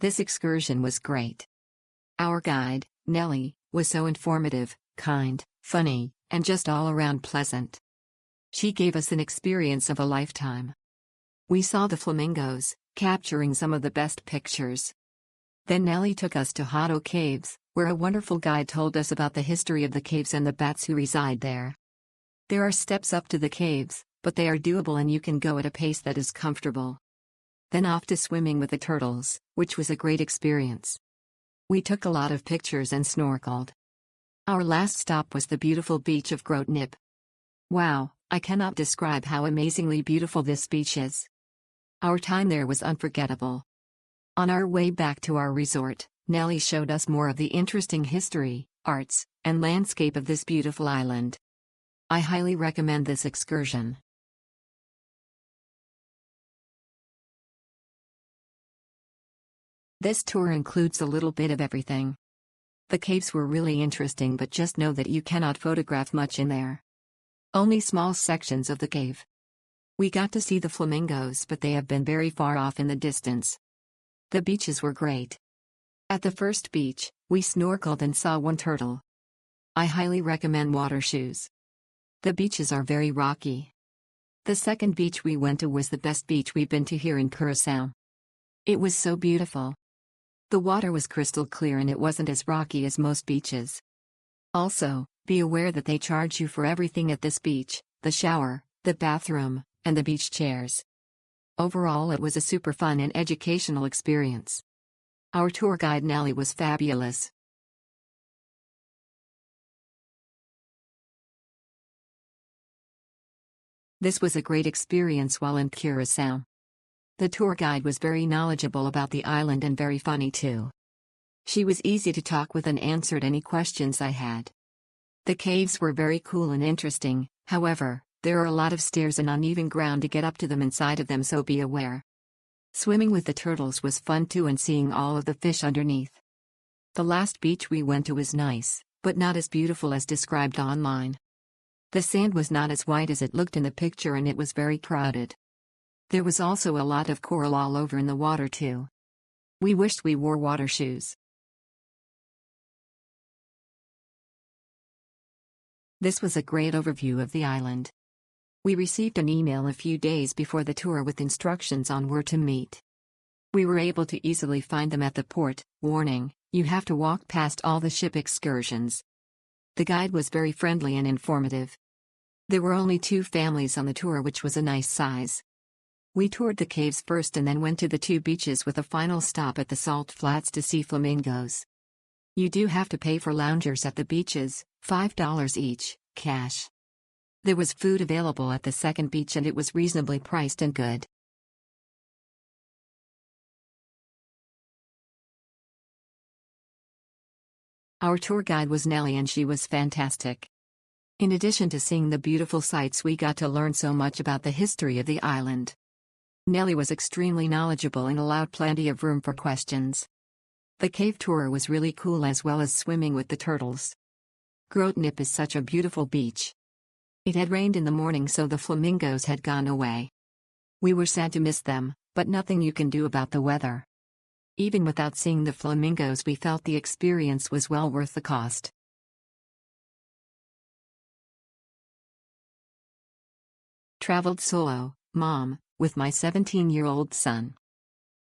This excursion was great. Our guide, Nellie, was so informative, kind, funny, and just all around pleasant. She gave us an experience of a lifetime. We saw the flamingos, capturing some of the best pictures. Then Nellie took us to Hato Caves, where a wonderful guide told us about the history of the caves and the bats who reside there. There are steps up to the caves, but they are doable and you can go at a pace that is comfortable. Then off to swimming with the turtles, which was a great experience. We took a lot of pictures and snorkeled. Our last stop was the beautiful beach of Grote Knip. Wow, I cannot describe how amazingly beautiful this beach is. Our time there was unforgettable. On our way back to our resort, Nellie showed us more of the interesting history, arts, and landscape of this beautiful island. I highly recommend this excursion. This tour includes a little bit of everything. The caves were really interesting, but just know that you cannot photograph much in there. Only small sections of the cave. We got to see the flamingos, but they have been very far off in the distance. The beaches were great. At the first beach, we snorkeled and saw one turtle. I highly recommend water shoes. The beaches are very rocky. The second beach we went to was the best beach we've been to here in Curaçao. It was so beautiful. The water was crystal clear and it wasn't as rocky as most beaches. Also, be aware that they charge you for everything at this beach: the shower, the bathroom, and the beach chairs. Overall, it was a super fun and educational experience. Our tour guide Nellie was fabulous. This was a great experience while in Curaçao. The tour guide was very knowledgeable about the island and very funny too. She was easy to talk with and answered any questions I had. The caves were very cool and interesting, however, there are a lot of stairs and uneven ground to get up to them inside of them, so be aware. Swimming with the turtles was fun too, and seeing all of the fish underneath. The last beach we went to was nice, but not as beautiful as described online. The sand was not as white as it looked in the picture and it was very crowded. There was also a lot of coral all over in the water too. We wished we wore water shoes. This was a great overview of the island. We received an email a few days before the tour with instructions on where to meet. We were able to easily find them at the port. Warning: you have to walk past all the ship excursions. The guide was very friendly and informative. There were only 2 families on the tour, which was a nice size. We toured the caves first and then went to the 2 beaches with a final stop at the salt flats to see flamingos. You do have to pay for loungers at the beaches, $5 each, cash. There was food available at the second beach and it was reasonably priced and good. Our tour guide was Nellie and she was fantastic. In addition to seeing the beautiful sights, we got to learn so much about the history of the island. Nellie was extremely knowledgeable and allowed plenty of room for questions. The cave tour was really cool, as well as swimming with the turtles. Grote Knip is such a beautiful beach. It had rained in the morning, so the flamingos had gone away. We were sad to miss them, but nothing you can do about the weather. Even without seeing the flamingos, we felt the experience was well worth the cost. Traveled solo, mom, with my 17-year-old son.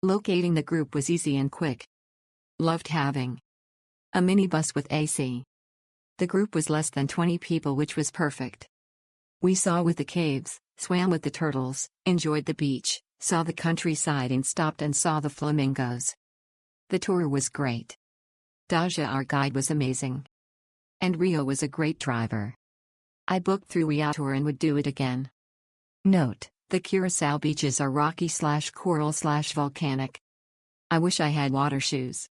Locating the group was easy and quick. Loved having a minibus with AC. The group was less than 20 people, which was perfect. We saw with the caves, swam with the turtles, enjoyed the beach, saw the countryside and stopped and saw the flamingos. The tour was great. Daja, our guide, was amazing. And Rio was a great driver. I booked through Tour and would do it again. Note: the Curaçao beaches are rocky/coral/volcanic. I wish I had water shoes.